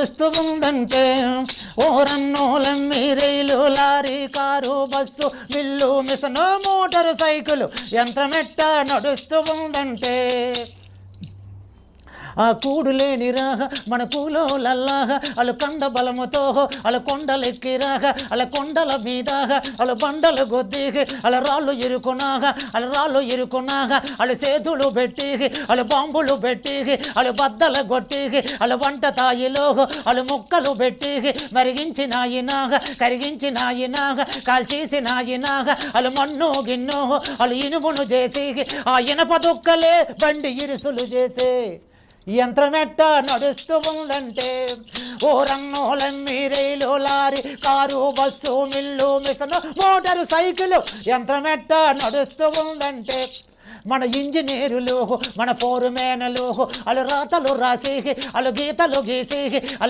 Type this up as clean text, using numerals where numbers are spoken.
నడుస్తూ ఉందంటే ఓరన్నోలమ్మి rail lorry car bus mill మిషను మోటారు సైకిలు యంత్రమెట్ట నడుస్తూ ఉందంటే ఆ కూడు లేని రాగ మన కూలోలల్లాగా అలు కండ బలముతో అల కొండలెక్కిరాగా అల కొండల మీదాగా అలు బండలు గొద్దిగి అల రాళ్ళు ఇరుకునాగా అలు సేతులు పెట్టిగి అలు బాంబులు పెట్టిగి అలు బద్దల గొట్టిగి అలు వంట తాయిలో అలు ముక్కలు పెట్టిగి మరిగించినాయినాగా కరిగించినాయినాగా కాల్చేసినాయినాగా అలు మన్ను గిన్నో అలు ఇనుమును చేసి ఆ ఇనప దుక్కలే బండి ఇరుసులు చేసే యంత్రమెట్ట నడుస్తూ ఉందంటే ఓరన్నోలమ్మి rail lorry car bus mill మిషను మోటారు సైకిలు యంత్రమెట్ట నడుస్తూ ఉందంటే మన ఇంజనీరులు మన పోరుమేనలు అలు రాతలు రాసి అలు గీతలు గీసి